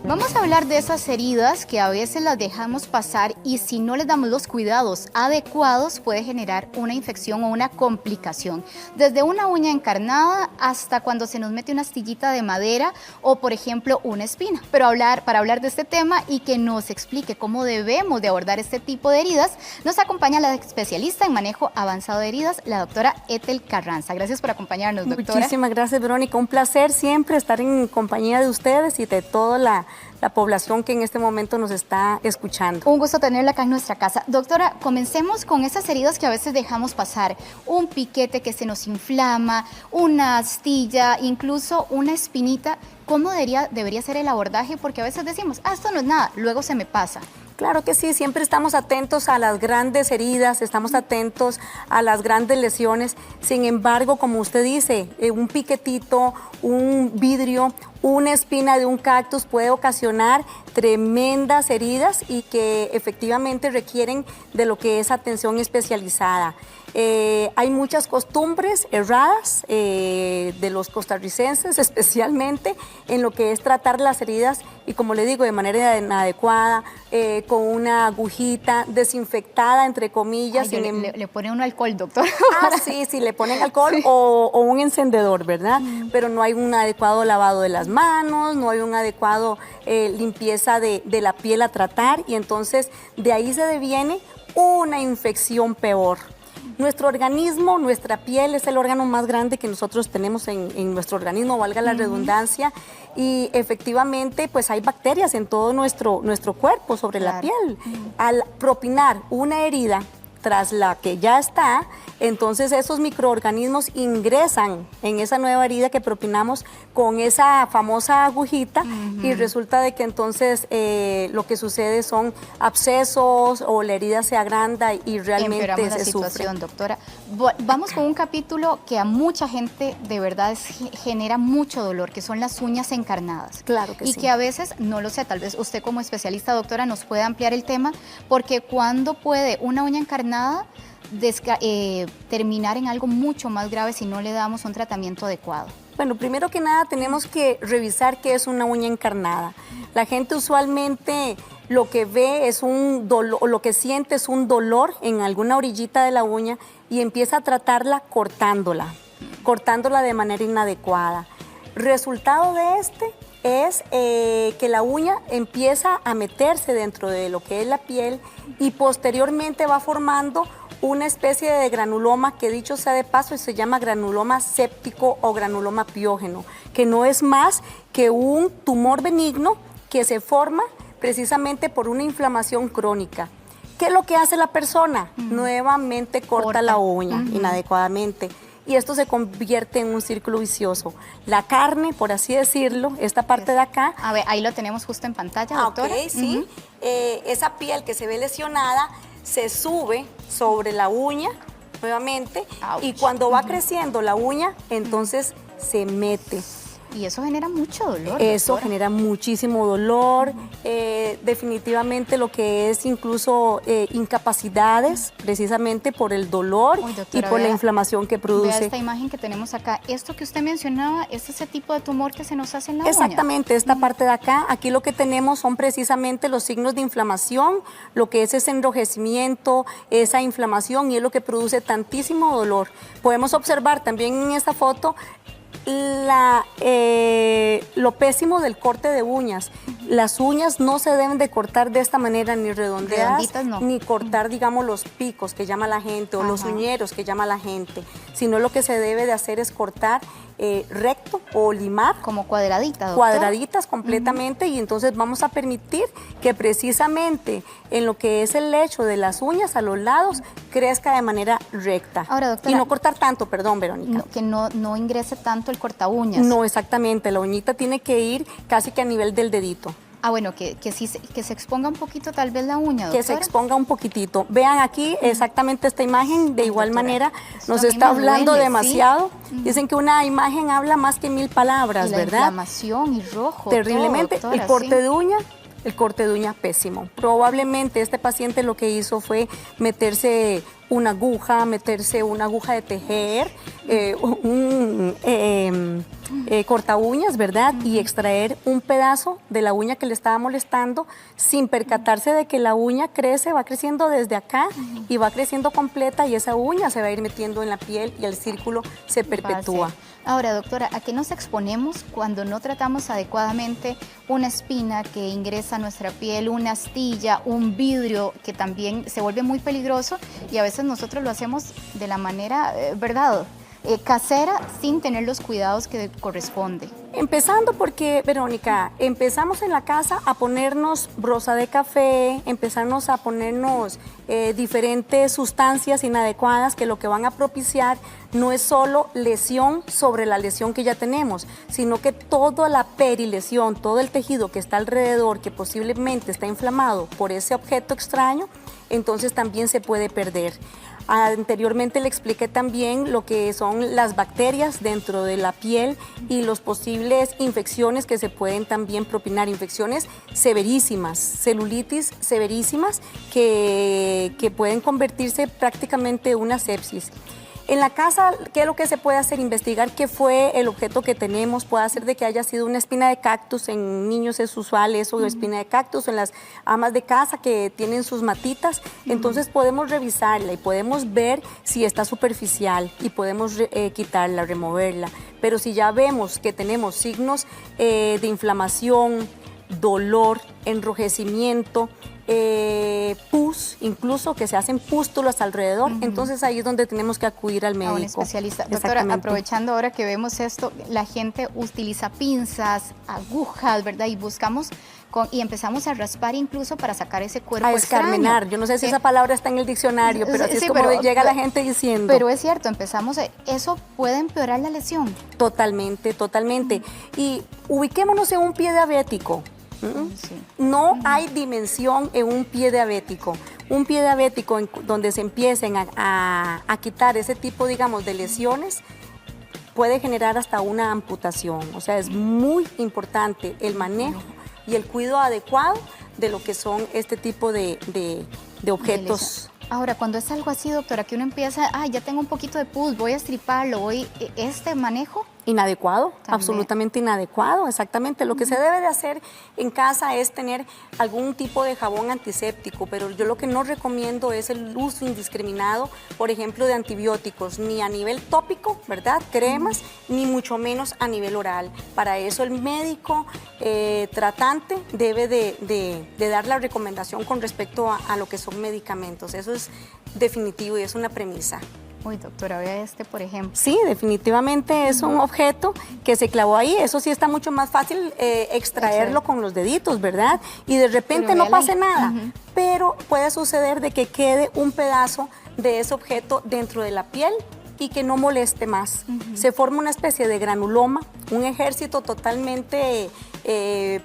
Vamos a hablar de esas heridas que a veces las dejamos pasar y si no les damos los cuidados adecuados puede generar una infección o una complicación. Desde una uña encarnada hasta cuando se nos mete una astillita de madera o, por ejemplo, una espina. Pero para hablar de este tema y que nos explique cómo debemos de abordar este tipo de heridas, nos acompaña la especialista en manejo avanzado de heridas, la doctora Ethel Carranza. Gracias por acompañarnos, doctora. Muchísimas gracias, Verónica. Un placer siempre estar en compañía de ustedes y de toda la población que en este momento nos está escuchando. Un gusto tenerla acá en nuestra casa. Doctora, comencemos con esas heridas que a veces dejamos pasar. Un piquete que se nos inflama, una astilla, incluso una espinita. ¿Cómo debería ser el abordaje? Porque a veces decimos, esto no es nada, luego se me pasa. Claro que sí, siempre estamos atentos a las grandes heridas, estamos atentos a las grandes lesiones. Sin embargo, como usted dice, un piquetito, un vidrio, una espina de un cactus puede ocasionar tremendas heridas y que efectivamente requieren de lo que es atención especializada. Hay muchas costumbres erradas de los costarricenses, especialmente en lo que es tratar las heridas y, como le digo, de manera inadecuada, con una agujita desinfectada, entre comillas. Le pone uno alcohol, doctor. Sí, le ponen alcohol sí. o un encendedor, ¿verdad? Pero no hay un adecuado lavado de las manos, no hay un adecuado limpieza de la piel a tratar y entonces de ahí se deviene una infección peor. Nuestro organismo, nuestra piel es el órgano más grande que nosotros tenemos en nuestro organismo, valga la redundancia, y efectivamente pues hay bacterias en todo nuestro cuerpo sobre la piel. Al propinar una herida tras la que ya está, entonces esos microorganismos ingresan en esa nueva herida que propinamos con esa famosa agujita y resulta de que entonces lo que sucede son abscesos o la herida se agranda y realmente se sufre. Doctora. Vamos con un capítulo que a mucha gente de verdad genera mucho dolor, que son las uñas encarnadas. Claro que sí. Y que a veces, no lo sé, tal vez usted como especialista, doctora, nos puede ampliar el tema, porque cuando puede una uña encarnada terminar en algo mucho más grave si no le damos un tratamiento adecuado. Bueno, primero que nada tenemos que revisar qué es una uña encarnada. La gente usualmente lo que ve es un dolor, o lo que siente es un dolor en alguna orillita de la uña y empieza a tratarla cortándola de manera inadecuada. Resultado de este es que la uña empieza a meterse dentro de lo que es la piel y posteriormente va formando una especie de granuloma que, dicho sea de paso, se llama granuloma séptico o granuloma piógeno, que no es más que un tumor benigno que se forma precisamente por una inflamación crónica. ¿Qué es lo que hace la persona? Nuevamente corta la uña inadecuadamente. Y esto se convierte en un círculo vicioso. La carne, por así decirlo, esta parte de acá... A ver, ahí lo tenemos justo en pantalla, doctora. Ok, sí. Esa piel que se ve lesionada se sube sobre la uña nuevamente. Ouch. Y cuando va creciendo la uña, entonces se mete. Y eso genera mucho dolor. Eso doctora. genera muchísimo dolor, definitivamente lo que es incluso incapacidades, precisamente por el dolor. Uy, doctora, y por la inflamación que produce. Vea esta imagen que tenemos acá. Esto que usted mencionaba, ¿es ese tipo de tumor que se nos hace en la Exactamente, uña? esta parte de acá, aquí lo que tenemos son precisamente los signos de inflamación, lo que es ese enrojecimiento, esa inflamación y es lo que produce tantísimo dolor. Podemos observar también en esta foto lo pésimo del corte de uñas. Las uñas no se deben de cortar de esta manera, ni redondeadas, ni cortar, digamos, los picos que llama la gente o los uñeros que llama la gente, sino lo que se debe de hacer es cortar recto o limar. Como cuadradita, doctora. Cuadraditas completamente y entonces vamos a permitir que precisamente en lo que es el lecho de las uñas a los lados crezca de manera recta. Ahora, doctora, y no cortar tanto, perdón, Verónica. Que no ingrese tanto el corta uñas. No, exactamente, la uñita tiene que ir casi que a nivel del dedito. Ah, bueno, que se exponga un poquito tal vez la uña, doctora. Que se exponga un poquitito. Vean aquí exactamente esta imagen, de igual manera nos está hablando demasiado. ¿Sí? Dicen que una imagen habla más que 1000 palabras, y la ¿verdad? Inflamación y rojo. Terriblemente. Todo, doctora, el corte de uña. El corte de uña pésimo. Probablemente este paciente lo que hizo fue meterse una aguja, meterse una aguja de tejer, un corta uñas, ¿verdad? Y extraer un pedazo de la uña que le estaba molestando sin percatarse de que la uña crece, va creciendo desde acá y va creciendo completa y esa uña se va a ir metiendo en la piel y el círculo se perpetúa. Ahora, doctora, ¿a qué nos exponemos cuando no tratamos adecuadamente una espina que ingresa a nuestra piel, una astilla, un vidrio que también se vuelve muy peligroso y a veces nosotros lo hacemos de la manera, ¿verdad?, casera, sin tener los cuidados que corresponde? Empezando porque, Verónica, empezamos en la casa a ponernos brosa de café, empezarnos a ponernos diferentes sustancias inadecuadas que lo que van a propiciar no es solo lesión sobre la lesión que ya tenemos, sino que toda la perilesión, todo el tejido que está alrededor, que posiblemente está inflamado por ese objeto extraño, entonces también se puede perder. Anteriormente le expliqué también lo que son las bacterias dentro de la piel y las posibles infecciones que se pueden también propinar, infecciones severísimas, celulitis severísimas que pueden convertirse prácticamente en una sepsis. En la casa, ¿qué es lo que se puede hacer? Investigar qué fue el objeto que tenemos. Puede ser de que haya sido una espina de cactus, en niños es usual eso, espina de cactus, en las amas de casa que tienen sus matitas. Entonces podemos revisarla y podemos ver si está superficial y podemos quitarla, removerla. Pero si ya vemos que tenemos signos de inflamación, dolor, enrojecimiento, pus, incluso que se hacen pústulas alrededor, entonces ahí es donde tenemos que acudir al médico. A un especialista. Doctora, aprovechando ahora que vemos esto, la gente utiliza pinzas, agujas, ¿verdad? Y buscamos y empezamos a raspar incluso para sacar ese cuerpo extraño. A escarmenar. Yo no sé si esa palabra está en el diccionario, pero así es como llega la gente diciendo. Pero es cierto, empezamos, ¿eso puede empeorar la lesión? Totalmente, totalmente. Y ubiquémonos en un pie diabético. Sí. No hay dimensión en un pie diabético. Un pie diabético donde se empiecen a quitar ese tipo, digamos, de lesiones puede generar hasta una amputación. O sea, es muy importante el manejo y el cuidado adecuado de lo que son este tipo de objetos. Ahora, cuando es algo así, doctora, que uno empieza, ya tengo un poquito de pus, voy a estriparlo, ¿este manejo? Inadecuado, también. Absolutamente inadecuado, exactamente. Lo que se debe de hacer en casa es tener algún tipo de jabón antiséptico, pero yo lo que no recomiendo es el uso indiscriminado, por ejemplo, de antibióticos, ni a nivel tópico, ¿verdad? Cremas, ni mucho menos a nivel oral. Para eso el médico tratante debe de dar la recomendación con respecto a lo que son medicamentos. Eso es definitivo y es una premisa. Uy, doctora, vea por ejemplo. Sí, definitivamente es un objeto que se clavó ahí. Eso sí está mucho más fácil extraerlo con los deditos, ¿verdad? Y de repente no pase nada. Pero puede suceder de que quede un pedazo de ese objeto dentro de la piel y que no moleste más. Se forma una especie de granuloma, un ejército totalmente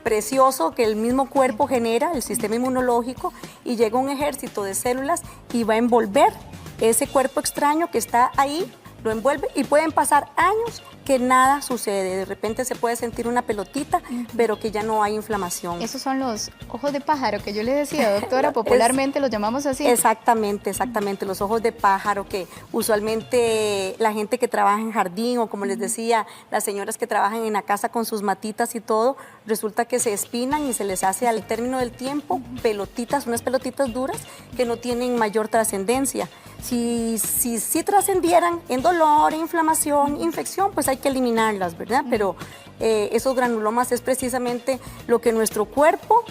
precioso que el mismo cuerpo genera, el sistema inmunológico, y llega un ejército de células y va a envolver ese cuerpo extraño que está ahí, lo envuelve y pueden pasar años que nada sucede. De repente se puede sentir una pelotita, pero que ya no hay inflamación. Esos son los ojos de pájaro que yo le decía, doctora, popularmente los llamamos así. Exactamente, exactamente, los ojos de pájaro que usualmente la gente que trabaja en jardín o como les decía, las señoras que trabajan en la casa con sus matitas y todo, resulta que se espinan y se les hace al término del tiempo pelotitas, unas pelotitas duras que no tienen mayor trascendencia. Si trascendieran en dolor, inflamación, infección, pues hay que eliminarlas, ¿verdad? Pero esos granulomas es precisamente lo que nuestro cuerpo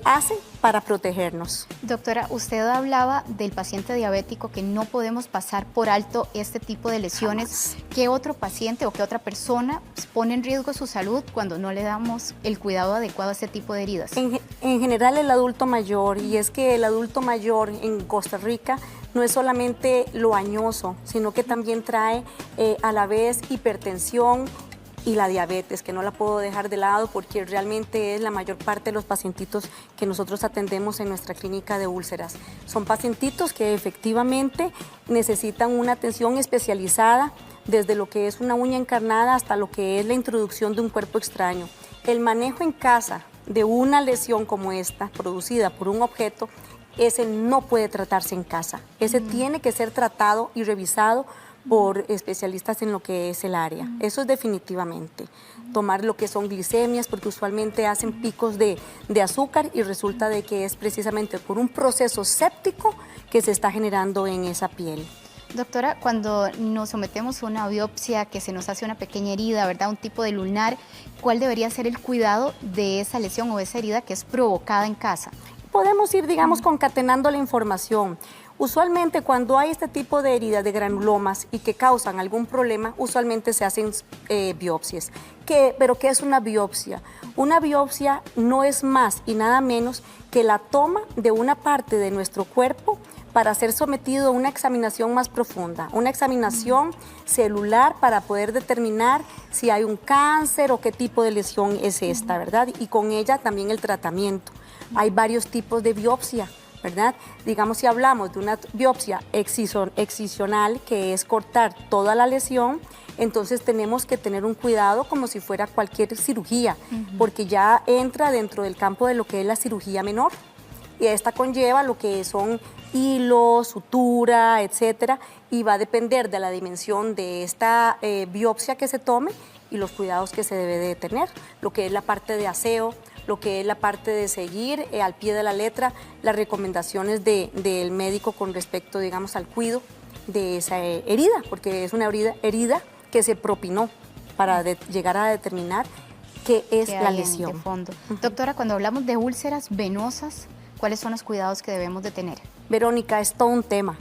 hace para protegernos. Doctora, usted hablaba del paciente diabético que no podemos pasar por alto este tipo de lesiones. Jamás. ¿Qué otro paciente o qué otra persona pone en riesgo su salud cuando no le damos el cuidado adecuado a este tipo de heridas? En general el adulto mayor, y es que el adulto mayor en Costa Rica no es solamente lo añoso, sino que también trae a la vez hipertensión y la diabetes, que no la puedo dejar de lado porque realmente es la mayor parte de los pacientitos que nosotros atendemos en nuestra clínica de úlceras. Son pacientitos que efectivamente necesitan una atención especializada, desde lo que es una uña encarnada hasta lo que es la introducción de un cuerpo extraño. El manejo en casa de una lesión como esta, producida por un objeto, ese no puede tratarse en casa. Ese tiene que ser tratado y revisado por especialistas en lo que es el área. Eso es definitivamente. Tomar lo que son glicemias, porque usualmente hacen picos de azúcar y resulta de que es precisamente por un proceso séptico que se está generando en esa piel. Doctora, cuando nos sometemos a una biopsia, que se nos hace una pequeña herida, ¿verdad? Un tipo de lunar, ¿cuál debería ser el cuidado de esa lesión o esa herida que es provocada en casa? Podemos ir, digamos, concatenando la información. Usualmente cuando hay este tipo de heridas de granulomas y que causan algún problema, usualmente se hacen biopsias. ¿Pero qué es una biopsia? Una biopsia no es más y nada menos que la toma de una parte de nuestro cuerpo para ser sometido a una examinación más profunda, una examinación celular para poder determinar si hay un cáncer o qué tipo de lesión es esta, ¿verdad? Y con ella también el tratamiento. Hay varios tipos de biopsia, ¿verdad? Digamos, si hablamos de una biopsia excisional, que es cortar toda la lesión, entonces tenemos que tener un cuidado como si fuera cualquier cirugía, porque ya entra dentro del campo de lo que es la cirugía menor. Y esta conlleva lo que son hilos, sutura, etcétera, y va a depender de la dimensión de esta biopsia que se tome y los cuidados que se debe de tener, lo que es la parte de aseo, lo que es la parte de seguir al pie de la letra las recomendaciones del médico con respecto, digamos, al cuidado de esa herida, porque es una herida que se propinó para llegar a determinar qué es la lesión. De fondo. Doctora, cuando hablamos de úlceras venosas, ¿cuáles son los cuidados que debemos de tener? Verónica, es todo un tema.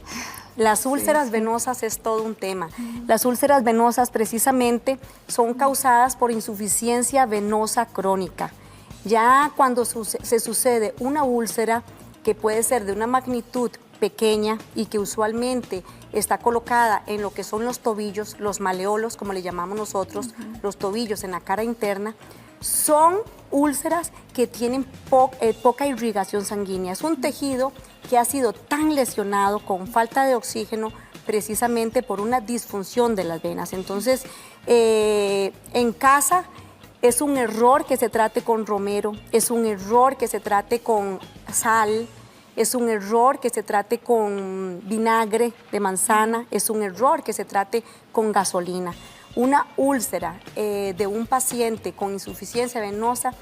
Las úlceras venosas es todo un tema. Las úlceras venosas precisamente son causadas por insuficiencia venosa crónica. Ya cuando se sucede una úlcera que puede ser de una magnitud pequeña y que usualmente está colocada en lo que son los tobillos, los maleolos, como le llamamos nosotros, los tobillos en la cara interna, son úlceras que tienen poca irrigación sanguínea. Es un tejido que ha sido tan lesionado con falta de oxígeno precisamente por una disfunción de las venas. Entonces, en casa es un error que se trate con romero, es un error que se trate con sal, es un error que se trate con vinagre de manzana, es un error que se trate con gasolina. Una úlcera de un paciente con insuficiencia venosa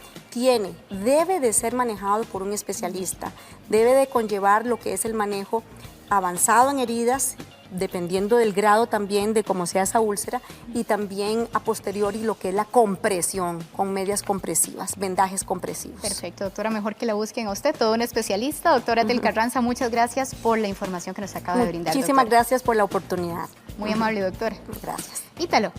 debe de ser manejado por un especialista, debe de conllevar lo que es el manejo avanzado en heridas, dependiendo del grado también de cómo sea esa úlcera, y también a posteriori lo que es la compresión con medias compresivas, vendajes compresivos. Perfecto, doctora, mejor que la busquen a usted, todo un especialista. Doctora Ethel Carranza, muchas gracias por la información que nos acaba de brindar. Muchísimas gracias por la oportunidad. Muy amable, doctora. Gracias. Ítalo.